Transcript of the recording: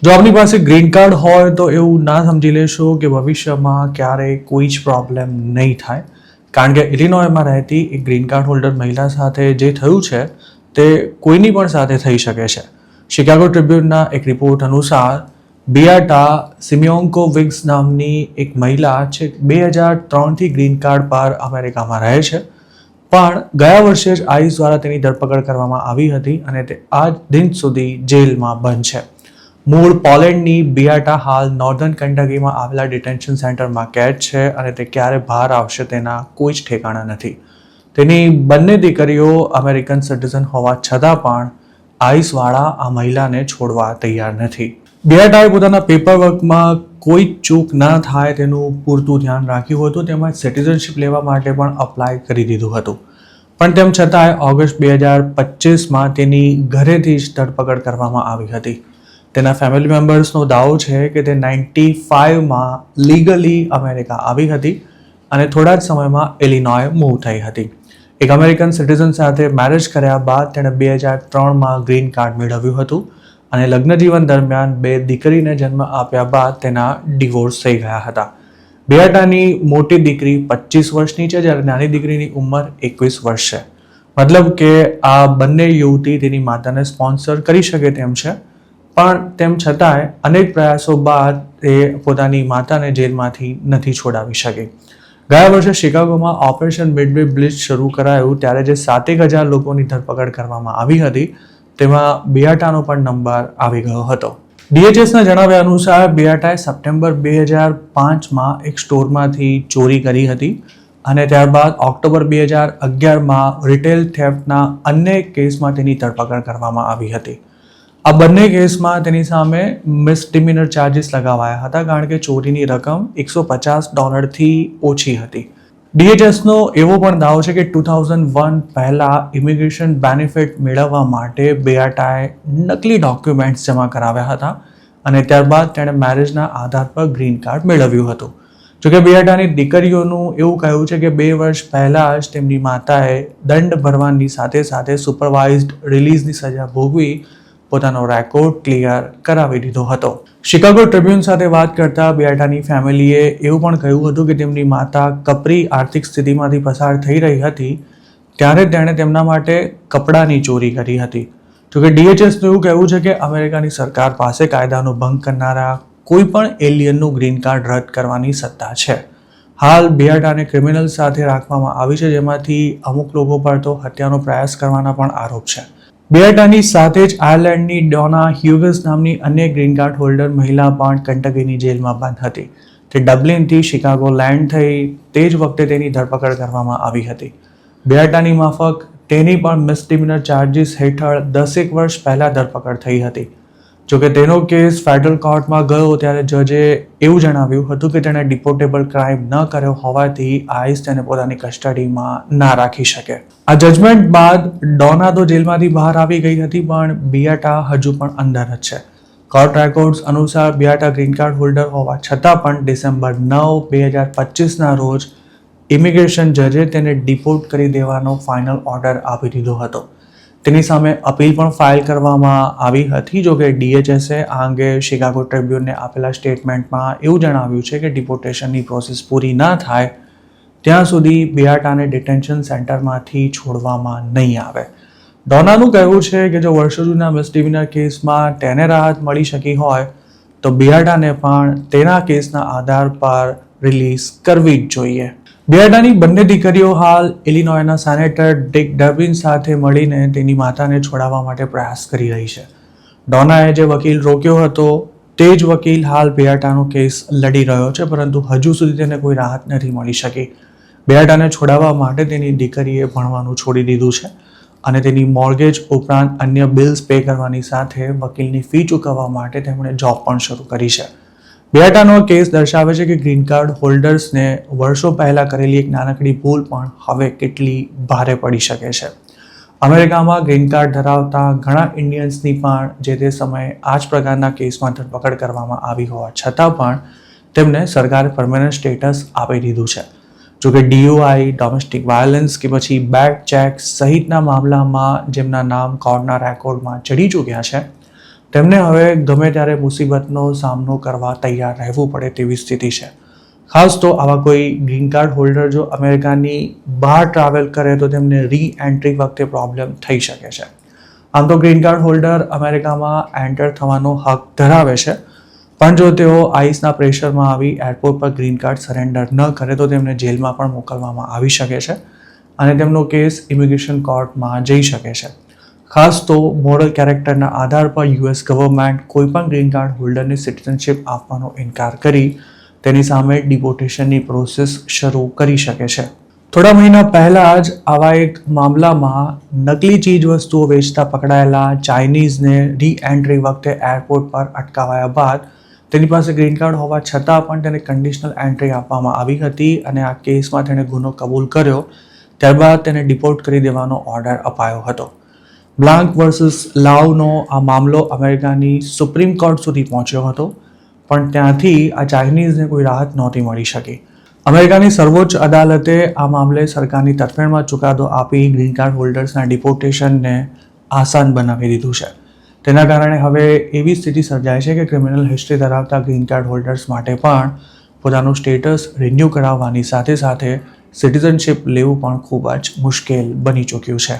જો આપની પાસે ગ્રીન કાર્ડ હોય તો એવું ના સમજી લેશો કે ભવિષ્યમાં ક્યારેય કોઈ જ પ્રોબ્લેમ નહીં થાય, કારણ કે ઇલિનોયમાં રહેતી એક ગ્રીન કાર્ડ હોલ્ડર મહિલા સાથે જે થયું છે તે કોઈની પણ સાથે થઈ શકે છે. શિકાગો ટ્રિબ્યુનના એક રિપોર્ટ અનુસાર બિયાટા સિમિયોન્કોવિક્સ નામની એક મહિલા છે 2003થી ગ્રીન કાર્ડ પર અમેરિકામાં રહે છે, પણ ગયા વર્ષે જ આઈસ દ્વારા તેની ધરપકડ કરવામાં આવી હતી અને તે આજ દિન સુધી જેલમાં બંધ છે. મૂળ પોલેન્ડની બિયાટા હાલ નોર્ધન કંટકીમાં આવેલા ડિટેન્શન સેન્ટરમાં કેદ છે અને તે ક્યારે બહાર આવશે તેના કોઈ જ ઠેકાણા નથી. તેની બંને દીકરીઓ અમેરિકન સિટીઝન હોવા છતાં પણ આઈસવાળા આ મહિલાને છોડવા તૈયાર નથી. બિયાટાએ પોતાના પેપરવર્કમાં કોઈ ચૂક ના થાય તેનું પૂરતું ધ્યાન રાખ્યું હતું, તેમજ સિટીઝનશીપ લેવા માટે પણ અપ્લાય કરી દીધું હતું, પણ તેમ છતાંય ઓગસ્ટ 2025માં તેની ઘરેથી જ ધરપકડ કરવામાં આવી હતી. તેના ફેમિલી મેમ્બર્સનો દાવો છે કે તે 95માં લીગલી અમેરિકા આવી હતી અને થોડા જ સમયમાં ઇલિનોય મૂવ થઈ હતી. એક અમેરિકન સિટીઝન સાથે મેરેજ કર્યા બાદ તેણે 2003માં ગ્રીન કાર્ડ મેળવ્યું હતું અને લગ્નજીવન દરમિયાન 2 દીકરીને જન્મ આપ્યા બાદ તેના ડિવોર્સ થઈ ગયા હતા. બિયાટાની મોટી દીકરી 25 વર્ષની છે, જ્યારે નાની દીકરીની ઉંમર 21 વર્ષ છે. મતલબ કે આ બંને યુવતી તેની માતાને સ્પોન્સર કરી શકે તેમ છે, પણ તેમ છતાંય અનેક પ્રયાસો બાદ તે પોતાની માતાને જેલમાંથી નથી છોડાવી શકી. ગયા વર્ષે શિકાગોમાં ઓપરેશન મિડવે બ્લિચ શરૂ કરાયું ત્યારે જે 7,000 લોકોની ધરપકડ કરવામાં આવી હતી તેમાં બિયાટાનો પણ નંબર આવી ગયો હતો. DHSના જણાવ્યા અનુસાર બિયાટાએ સપ્ટેમ્બર 2005માં એક સ્ટોરમાંથી ચોરી કરી હતી અને ત્યારબાદ ઓક્ટોબર 2011માં રિટેલ થેફ્ટના અન્ય કેસમાં તેની ધરપકડ કરવામાં આવી હતી. આ બંને કેસમાં તેની સામે મિસડિમિનર ચાર્જીસ લગાવાયા હતા, કારણ કે ચોરીની રકમ $150થી ઓછી હતી. DHSનો એવો પણ દાવો છે કે 2001 પહેલાં ઇમિગ્રેશન બેનિફિટ મેળવવા માટે બિયાટાએ નકલી ડોક્યુમેન્ટ્સ જમા કરાવ્યા હતા અને ત્યારબાદ તેણે મેરેજના આધાર પર ગ્રીન કાર્ડ મેળવ્યું હતું. જોકે બિયાટાની દીકરીઓનું એવું કહ્યું છે કે 2 વર્ષ પહેલાં જ તેમની માતાએ દંડ ભરવાની સાથે સાથે સુપરવાઇઝડ રિલીઝની સજા ભોગવી પોતાનો રેકોર્ડ ક્લિયર કરાવી દીધો હતો. શિકાગો ટ્રિબ્યુન સાથે વાત કરતા બિયાટાની ફેમિલીએ એવું પણ કહ્યું હતું કે તેમની માતા કપરી આર્થિક સ્થિતિમાંથી પસાર થઈ રહી હતી ત્યારે તેણે તેમના માટે કપડાની ચોરી કરી હતી. જોકે DHSનું એવું કહેવું છે કે અમેરિકાની સરકાર પાસે કાયદાનો ભંગ કરનારા કોઈ પણ એલિયનનું ગ્રીન કાર્ડ રદ કરવાની સત્તા છે. હાલ બિયાટાને ક્રિમિનલ સાથે રાખવામાં આવી છે, જેમાંથી અમુક લોકો પર તો હત્યાનો પ્રયાસ કરવાના પણ આરોપ છે. બિયાટાની સાથે જ આયર્લેન્ડની ડોના હ્યુગસ નામની અન્ય ગ્રીન કાર્ડ હોલ્ડર મહિલા પણ કંટકીની જેલમાં બંધ હતી. તે ડબલિનથી શિકાગો લેન્ડ થઈ તે જ વખતે તેની ધરપકડ કરવામાં આવી હતી. બિયાટાની માફક તેની પણ મિસડિમિનર ચાર્જીસ હેઠળ 10 વર્ષ પહેલાં ધરપકડ થઈ હતી. જોકે તેનો કેસ ફેડરલ કોર્ટમાં ગયો ત્યારે જજે એવું જણાવ્યું હતું કે તેણે ડિપોર્ટેબલ ક્રાઇમ ન કર્યો હોવાથી આઈસ તેને પોતાની કસ્ટડીમાં ના રાખી શકે. આ જજમેન્ટ બાદ ડોના તો જેલમાંથી બહાર આવી ગઈ હતી, પણ બિયાટા હજુ પણ અંદર જ છે. કોર્ટ રેકોર્ડ્સ અનુસાર બિયાટા ગ્રીન કાર્ડ હોલ્ડર હોવા છતાં પણ ડિસેમ્બર 9, 2025ના રોજ ઇમિગ્રેશન જજે તેને ડિપોર્ટ કરી દેવાનો ફાઇનલ ઓર્ડર આપી દીધો હતો. તેની સામે અપીલ પણ ફાઇલ કરવામાં આવી હતી. જોકે DHSએ આ અંગે શિકાગો ટ્રિબ્યુનને આપેલા સ્ટેટમેન્ટમાં એવું જણાવ્યું છે કે ડિપોર્ટેશનની પ્રોસેસ પૂરી ના થાય ત્યાં સુધી બિયાટાને ડિટેન્શન સેન્ટરમાંથી છોડવામાં નહીં આવે. ડોનાનું કહેવું છે કે જો વર્ષો જૂના મિસડિમિનર કેસમાં તેને રાહત મળી શકી હોય તો બિયાટાને પણ તેના કેસના આધાર પર રિલીઝ કરવી જ જોઈએ. બિયાટાની બંને દીકરીઓ હાલ ઇલિનોયના સેનેટર ડિક ડર્બિન સાથે મળીને તેની માતાને છોડાવવા માટે પ્રયાસ કરી રહી છે. ડોનાએ જે વકીલ રોક્યો હતો તે જ વકીલ હાલ બિયાટાનો કેસ લડી રહ્યો છે, પરંતુ હજુ સુધી તેને કોઈ રાહત નથી મળી શકી. બિયાટાને છોડાવવા માટે તેની દીકરીએ ભણવાનું છોડી દીધું છે અને તેની મોર્ગેજ ઉપરાંત અન્ય બિલ્સ પે કરવાની સાથે વકીલની ફી ચૂકવવા માટે તેમણે જોબ પણ શરૂ કરી છે. બિયાટાનો કેસ દર્શાવે છે કે ગ્રીન કાર્ડ હોલ્ડર્સને વર્ષો પહેલાં કરેલી એક નાનકડી ભૂલ પણ હવે કેટલી ભારે પડી શકે છે. અમેરિકામાં ગ્રીન કાર્ડ ધરાવતા ઘણા ઇન્ડિયન્સની પણ જે તે સમયે આ જ પ્રકારના કેસમાં ધરપકડ કરવામાં આવી હોવા છતાં પણ તેમને સરકારે પરમેનન્ટ સ્ટેટસ આપી દીધું છે. જોકે DUI, ડોમેસ્ટિક વાયોલન્સ કે પછી બેક ચેક સહિતના મામલામાં જેમના નામ કોર્ટના રેકોર્ડમાં ચડી ચૂક્યા છે, તેમને હવે ગમે ત્યારે મુસીબતનો સામનો કરવા તૈયાર રહેવું પડે તેવી સ્થિતિ છે. ખાસ તો આવા કોઈ ગ્રીન કાર્ડ હોલ્ડર જો અમેરિકાની બહાર ટ્રાવેલ કરે તો તેમને રી એન્ટ્રી વખતે પ્રોબ્લેમ થઈ શકે છે. આમ તો ગ્રીન કાર્ડ હોલ્ડર અમેરિકામાં એન્ટર થવાનો હક ધરાવે છે, પણ જો તેઓ આઈસના પ્રેશરમાં આવી એરપોર્ટ પર ગ્રીન કાર્ડ સરેન્ડર ન કરે તો તેમને જેલમાં પણ મોકલવામાં આવી શકે છે અને તેમનો કેસ ઇમિગ્રેશન કોર્ટમાં જઈ શકે છે. ખાસ તો મોરલ કેરેક્ટરના આધાર પર યુએસ ગવર્મેન્ટ કોઈપણ ગ્રીન કાર્ડ હોલ્ડરને સિટીઝનશિપ આપવાનો ઇનકાર કરી તેની સામે ડિપોર્ટેશનની પ્રોસેસ શરૂ કરી શકે છે. થોડા મહિના પહેલા જ આવા એક મામલામાં નકલી ચીજ વસ્તુઓ વેચતા પકડાયેલા ચાઇનીઝને રી એન્ટ્રી વખતે એરપોર્ટ પર અટકાવાયા બાદ તેની પાસે ગ્રીન કાર્ડ હોવા છતાં પણ તેને કન્ડિશનલ એન્ટ્રી આપવામાં આવી હતી અને આ કેસમાં તેણે ગુનો કબૂલ કર્યો. ત્યારબાદ તેને ડિપોર્ટ કરી દેવાનો ઓર્ડર અપાયો હતો. બ્લાન્ક વર્સિસ લાવનો આ મામલો અમેરિકાની સુપ્રીમ કોર્ટ સુધી પહોંચ્યો હતો, પણ ત્યાંથી આ ચાઇનીઝને કોઈ રાહત નહોતી મળી શકી. અમેરિકાની સર્વોચ્ચ અદાલતે આ મામલે સરકારની તરફેણમાં ચુકાદો આપી ગ્રીન કાર્ડ હોલ્ડર્સના ડિપોર્ટેશનને આસાન બનાવી દીધું છે. તેના કારણે હવે એવી સ્થિતિ સર્જાય છે કે ક્રિમિનલ હિસ્ટ્રી ધરાવતા ગ્રીન કાર્ડ હોલ્ડર્સ માટે પણ પોતાનું સ્ટેટસ રિન્યૂ કરાવવાની સાથે સાથે સિટીઝનશિપ લેવું પણ ખૂબ જ મુશ્કેલ બની ચૂક્યું છે.